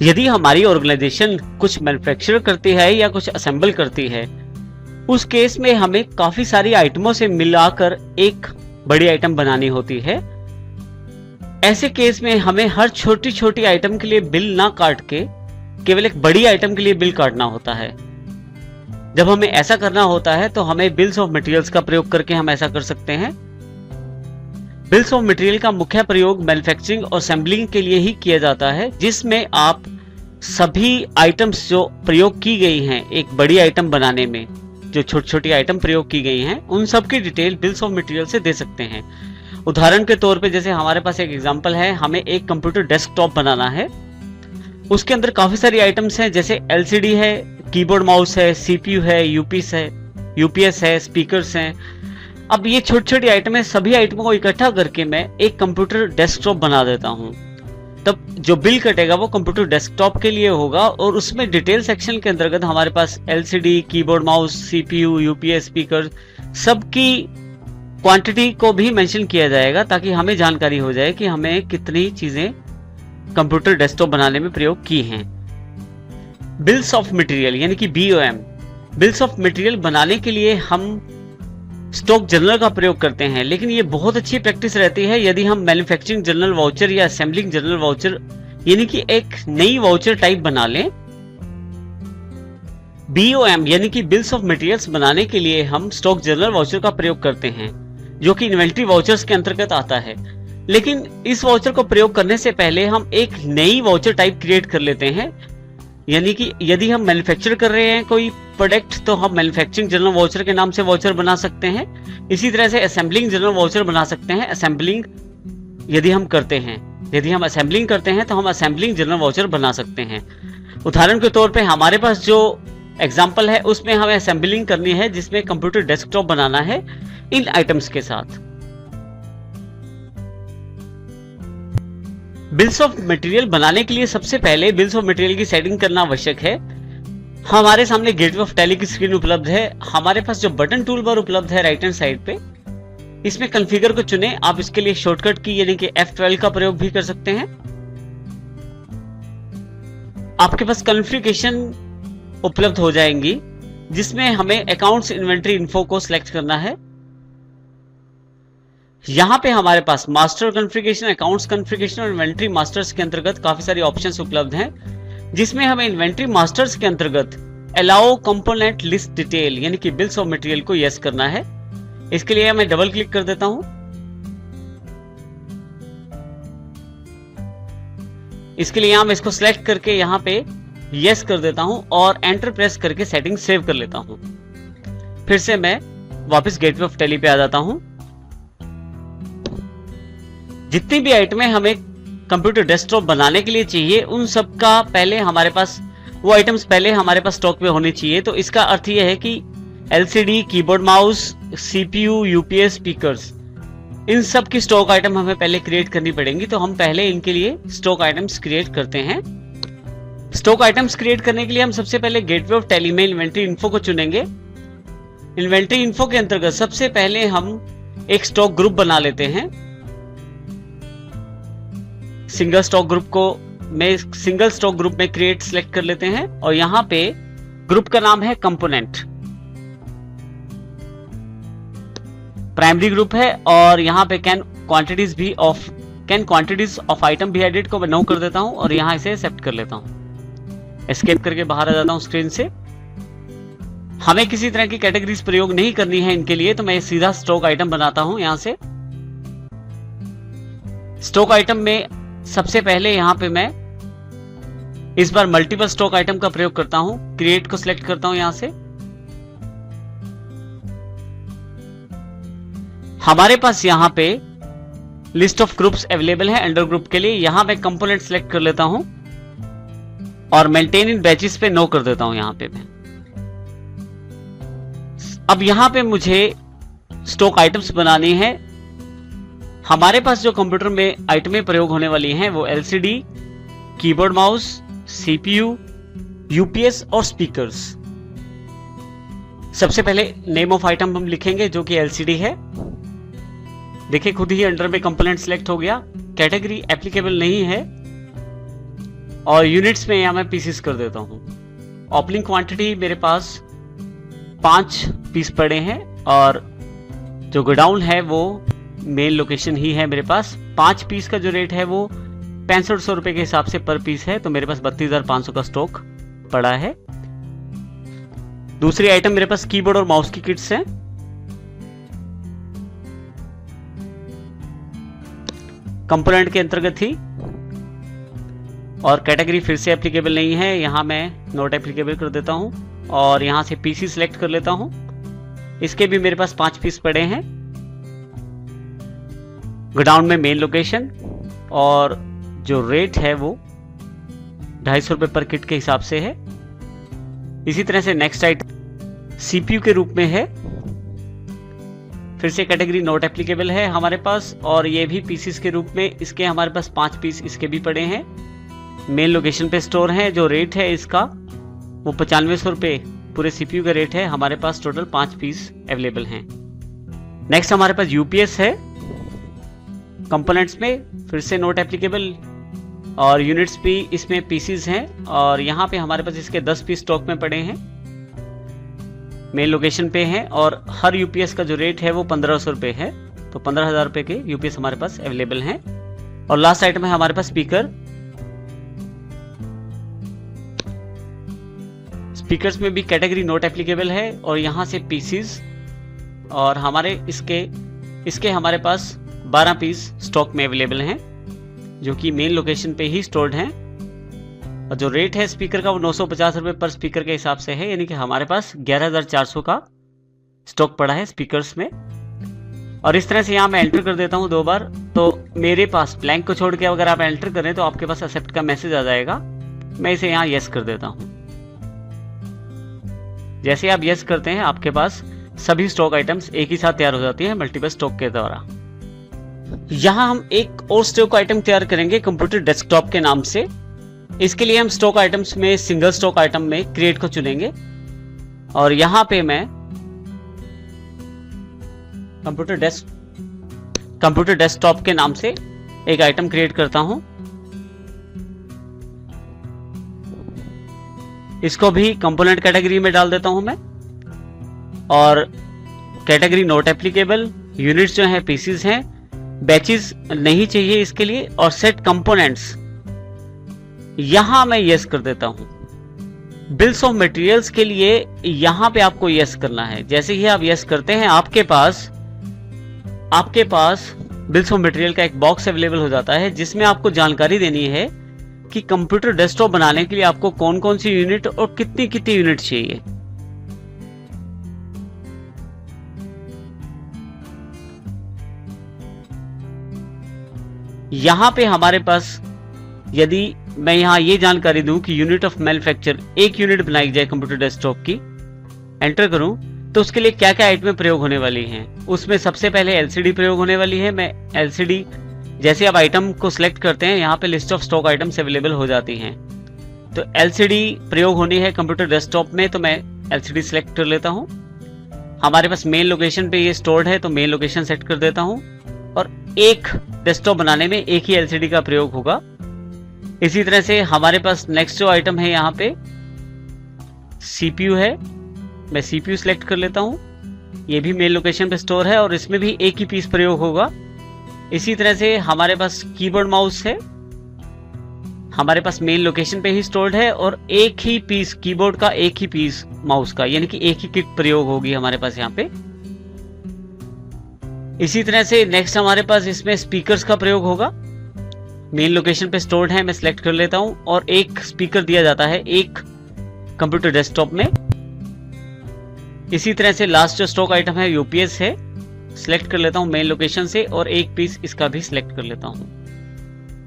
यदि हमारी ऑर्गेनाइजेशन कुछ मैन्युफैक्चर करती है या कुछ असेंबल करती है, उस केस में हमें काफी सारी आइटमों से मिलाकर एक बड़ी आइटम बनानी होती है। ऐसे केस में हमें हर छोटी छोटी आइटम के लिए बिल ना काट के केवल एक बड़ी आइटम के लिए बिल काटना होता है। जब हमें ऐसा करना होता है तो हमें बिल्स ऑफ मटेरियल्स का प्रयोग करके हम ऐसा कर सकते हैं। बिल्स ऑफ मटेरियल का मुख्य प्रयोग मैन्युफैक्चरिंग और असेंबलिंग के लिए ही किया जाता है, जिसमें आप सभी आइटम्स जो प्रयोग की गई हैं एक बड़ी आइटम बनाने में, जो छोटी छोटी आइटम प्रयोग की गई हैं, उन सब की डिटेल बिल्स ऑफ मटेरियल से दे सकते हैं। उदाहरण के तौर पे जैसे हमारे पास एक एग्जांपल है, हमें एक कंप्यूटर डेस्कटॉप बनाना है। उसके अंदर काफी सारी आइटम्स हैं, जैसे एलसीडी है, कीबोर्ड माउस है, सीपीयू है, यूपीएस है, स्पीकर्स हैं। अब ये छोटी छोटी आइटम है, सभी आइटमों को इकट्ठा करके मैं एक कंप्यूटर डेस्कटॉप बना देता हूं। तब जो बिल कटेगा वो कंप्यूटर डेस्कटॉप के लिए होगा और उसमें डिटेल सेक्शन के अंतर्गत हमारे पास LCD, keyboard mouse, CPU, UPS, speaker सबकी क्वांटिटी को भी मेंशन किया जाएगा, ताकि हमें जानकारी हो जाए कि हमें कितनी चीजें कंप्यूटर डेस्कटॉप बनाने में प्रयोग की हैं। बिल्स ऑफ मटेरियल यानी कि BOM, बिल्स ऑफ मटेरियल बनाने के लिए हम स्टॉक जर्नल का प्रयोग करते हैं, लेकिन ये बहुत अच्छी प्रैक्टिस रहती है यदि हम मैन्युफैक्चरिंग जर्नल वाउचर या असेंबलिंग जर्नल वाउचर यानी कि एक नई वाउचर टाइप बना लें। BOM यानी कि बिल्स ऑफ मटेरियल्स बनाने के लिए हम स्टॉक जर्नल वाउचर का प्रयोग करते हैं, जो कि इन्वेंट्री वाउचर्स के अंतर्गत आता है। लेकिन इस वाउचर को प्रयोग करने से पहले हम एक नई वाउचर टाइप क्रिएट कर लेते हैं, यानी कि यदि हम मैन्युफैक्चर कर रहे हैं कोई प्रोडक्ट तो हम मैन्युफैक्चरिंग जनरल वाउचर के नाम से वाउचर बना सकते हैं। इसी तरह से असेंबलिंग जनरल वाउचर बना सकते हैं। असेंबलिंग यदि हम करते हैं, यदि हम असेंबलिंग करते हैं तो हम असेंबलिंग जनरल वाउचर बना सकते हैं। उदाहरण के तौर पे हमारे पास जो एग्जांपल है उसमें हमें असेंबलिंग करनी है, जिसमें कंप्यूटर डेस्कटॉप बनाना है इन आइटम्स के साथ। बिल्स ऑफ मटेरियल बनाने के लिए सबसे पहले बिल्स ऑफ मटेरियल की सेटिंग करना आवश्यक है। हमारे सामने गेटवे ऑफ टैली की स्क्रीन उपलब्ध है। हमारे पास जो बटन टूल बार उपलब्ध है राइट हैंड साइड पे, इसमें कॉन्फ़िगर को चुनें। आप इसके लिए शॉर्टकट की यानी कि F12 का प्रयोग भी कर सकते हैं। आपके पास कॉन्फ़िगरेशन उपलब्ध हो जाएंगी, जिसमें हमें अकाउंट्स इन्वेंट्री इन्फो को सिलेक्ट करना है। यहां पे हमारे पास मास्टर कॉन्फ़िगरेशन, अकाउंट्स कॉन्फ़िगरेशन और इन्वेंट्री मास्टर्स के अंतर्गत काफी सारी ऑप्शंस उपलब्ध हैं, जिसमें हमें इन्वेंट्री मास्टर्स के अंतर्गत अलाउ कंपोनेंट लिस्ट डिटेल यानी कि बिल्स ऑफ मटेरियल को यस करना है। इसके लिए मैं डबल क्लिक कर देता हूं। इसके लिए यहां मैं इसको सिलेक्ट करके यहां पे यस कर देता हूं और एंटर प्रेस करके सेटिंग सेव कर लेता हूं। फिर से मैं वापस गेटवे ऑफ टैली पे आ जाता हूं। जितनी भी आइटमें हमें कंप्यूटर डेस्कटॉप बनाने के लिए चाहिए, उन सब का पहले हमारे पास वो आइटम्स पहले हमारे पास स्टॉक में होनी चाहिए। तो इसका अर्थ यह है कि LCD, keyboard mouse, CPU, UPS, speakers, इन सब की स्टॉक आइटम हमें पहले क्रिएट करनी पड़ेंगी। तो हम पहले इनके लिए स्टॉक आइटम्स क्रिएट करते हैं। स्टॉक आइटम्स क्रिएट करने के लिए हम सबसे पहले गेटवे ऑफ टैली में इन्वेंट्री इन्फो को चुनेंगे। इन्वेंट्री इन्फो के अंतर्गत सबसे पहले हम एक स्टॉक ग्रुप बना लेते हैं। सिंगल स्टॉक ग्रुप में क्रिएट सिलेक्ट कर लेते हैं और यहां पे ग्रुप का नाम है कंपोनेंट। प्राइमरी ग्रुप है और यहां पे कैन क्वांटिटीज ऑफ आइटम भी एडिट को मैं नो कर देता हूं और यहां इसे एक्सेप्ट कर लेता हूं। एस्केप करके बाहर आ जाता हूं स्क्रीन से। हमें किसी तरह की कैटेगरीज प्रयोग नहीं करनी है इनके लिए, तो मैं सीधा स्टॉक आइटम बनाता हूं। यहां से स्टॉक आइटम में सबसे पहले यहां पे मैं इस बार मल्टीपल स्टॉक आइटम का प्रयोग करता हूं। क्रिएट को सिलेक्ट करता हूं। यहां से हमारे पास यहां पे लिस्ट ऑफ ग्रुप्स अवेलेबल है अंडर ग्रुप के लिए। यहां मैं कंपोनेंट सिलेक्ट कर लेता हूं और मेंटेन इन बैचेस पे नो कर देता हूं। यहां पे मैं अब यहां पे मुझे स्टॉक आइटम्स बनानी है। हमारे पास जो कंप्यूटर में आइटमें प्रयोग होने वाली हैं वो LCD, keyboard mouse, CPU, UPS और स्पीकर्स। सबसे पहले नेम ऑफ आइटम हम लिखेंगे जो कि एलसीडी है। देखिए खुद ही अंडर में कंपोनेंट सिलेक्ट हो गया। कैटेगरी एप्लीकेबल नहीं है। और यूनिट्स में यहाँ मैं पीसेस कर देता हूँ। ओपनिंग क्वांटिटी मेरे पास 5 पीस पड़े हैं और जो गोडाउन है वो मेन लोकेशन ही है मेरे पास। 5 पीस का जो रेट है वो 6500 रुपए के हिसाब से पर पीस है, तो मेरे पास 32,500 का स्टॉक पड़ा है। दूसरी आइटम मेरे पास कीबोर्ड और माउस की किट्स हैं। कंपोनेंट के अंतर्गत थी और कैटेगरी फिर से एप्लीकेबल नहीं है, यहां मैं नॉट एप्लीकेबल कर देता हूं और यहां से पीसी सिलेक्ट कर लेता हूं। इसके भी मेरे पास 5 पीस पड़े हैं। गोडाउन में मेन लोकेशन और जो रेट है वो 250 रुपए पर किट के हिसाब से है। इसी तरह से नेक्स्ट आइटम सीपीयू के रूप में है, फिर से कैटेगरी नॉट एप्लीकेबल है हमारे पास और ये भी पीसीस के रूप में, इसके हमारे पास 5 पीस इसके भी पड़े हैं। मेन लोकेशन पे स्टोर है। जो रेट है इसका वो 9500 रुपए पूरे सीपीयू का रेट है। हमारे पास टोटल 5 पीस अवेलेबल हैं। नेक्स्ट हमारे पास यूपीएस है। कंपोनेंट्स में फिर से नॉट एप्लीकेबल और यूनिट्स भी इसमें पीसीज हैं और यहाँ पे हमारे पास इसके 10 पीस स्टॉक में पड़े हैं, मेन लोकेशन पे हैं और हर यूपीएस का जो रेट है वो 1500 रुपए है, तो 15,000 रुपए के यूपीएस हमारे पास अवेलेबल हैं। और लास्ट आइटम है हमारे पास स्पीकर। स्पीकर्स में भी कैटेगरी नॉट एप्लीकेबल है और यहाँ से पीसीज और हमारे इसके हमारे पास 12 पीस स्टॉक में अवेलेबल हैं जो कि मेन लोकेशन पे ही स्टोर्ड हैं। और जो रेट है स्पीकर का वो 950 रुपए पर स्पीकर के हिसाब से है, यानी कि हमारे पास 11,400 का स्टॉक पड़ा है स्पीकर्स में। और इस तरह से यहाँ मैं एंटर कर देता हूँ 2 बार, तो मेरे पास ब्लैंक को छोड़ के अगर आप एंटर करें तो आपके पास एक्सेप्ट का मैसेज आ जाएगा। मैं इसे यहाँ यस कर देता हूँ। जैसे आप यस करते हैं आपके पास सभी स्टॉक आइटम्स एक ही साथ तैयार हो जाती है मल्टीपल स्टॉक के द्वारा। यहाँ हम एक और स्टॉक आइटम तैयार करेंगे कंप्यूटर डेस्कटॉप के नाम से। इसके लिए हम स्टॉक आइटम्स में सिंगल स्टॉक आइटम में क्रिएट को चुनेंगे और यहाँ पे मैं कंप्यूटर डेस्कटॉप के नाम से एक आइटम क्रिएट करता हूं। इसको भी कंपोनेंट कैटेगरी में डाल देता हूं मैं और कैटेगरी नॉट एप्लीकेबल, यूनिट्स जो है पीसीज हैं, बैचेस नहीं चाहिए इसके लिए और सेट कंपोनेंट्स यहां मैं यस कर देता हूं। बिल्स ऑफ मटेरियल्स के लिए यहां पे आपको यस करना है। जैसे ही आप यस करते हैं आपके पास बिल्स ऑफ मटेरियल का एक बॉक्स अवेलेबल हो जाता है जिसमें आपको जानकारी देनी है कि कंप्यूटर डेस्कटॉप बनाने के लिए आपको कौन कौन सी यूनिट और कितनी कितनी यूनिट चाहिए। यहां पे हमारे पास यदि मैं यहां ये जानकारी दूं कि यूनिट ऑफ मैन्युफैक्चर 1 यूनिट बनाई जाए कंप्यूटर डेस्कटॉप की, एंटर करूं तो उसके लिए क्या क्या आइटमें प्रयोग होने वाली हैं। उसमें सबसे पहले एलसीडी प्रयोग होने वाली है। मैं एलसीडी जैसे आप आइटम को सिलेक्ट करते हैं यहाँ पे list of stock items available हो जाती हैं, तो एलसीडी प्रयोग होनी है कंप्यूटर डेस्कटॉप में, तो मैं एलसीडी सिलेक्ट कर लेता हूँ। हमारे पास मेन लोकेशन पे ये स्टोर्ड है तो मेन लोकेशन सेट कर देता हूँ और एक डेस्कटॉप बनाने में एक ही एलसीडी का प्रयोग होगा। इसी तरह से हमारे पास नेक्स्ट जो आइटम है यहाँ पे सीपीयू है, मैं सीपीयू सिलेक्ट कर लेता हूँ। ये भी मेन लोकेशन पे स्टोर है और इसमें भी एक ही पीस प्रयोग होगा। इसी तरह से हमारे पास कीबोर्ड माउस है, हमारे पास मेन लोकेशन पे ही स्टोर्ड है और एक ही पीस कीबोर्ड का, एक ही पीस माउस का, यानी कि एक ही किट प्रयोग होगी हमारे पास यहाँ पे। इसी तरह से नेक्स्ट हमारे पास इसमें स्पीकर्स का प्रयोग होगा। मेन लोकेशन पे स्टोर्ड है, मैं सिलेक्ट कर लेता हूं और एक स्पीकर दिया जाता है एक कंप्यूटर डेस्कटॉप में। इसी तरह से लास्ट जो स्टॉक आइटम है यूपीएस है, सिलेक्ट कर लेता हूं मेन लोकेशन से और एक पीस इसका भी सिलेक्ट कर लेता हूं।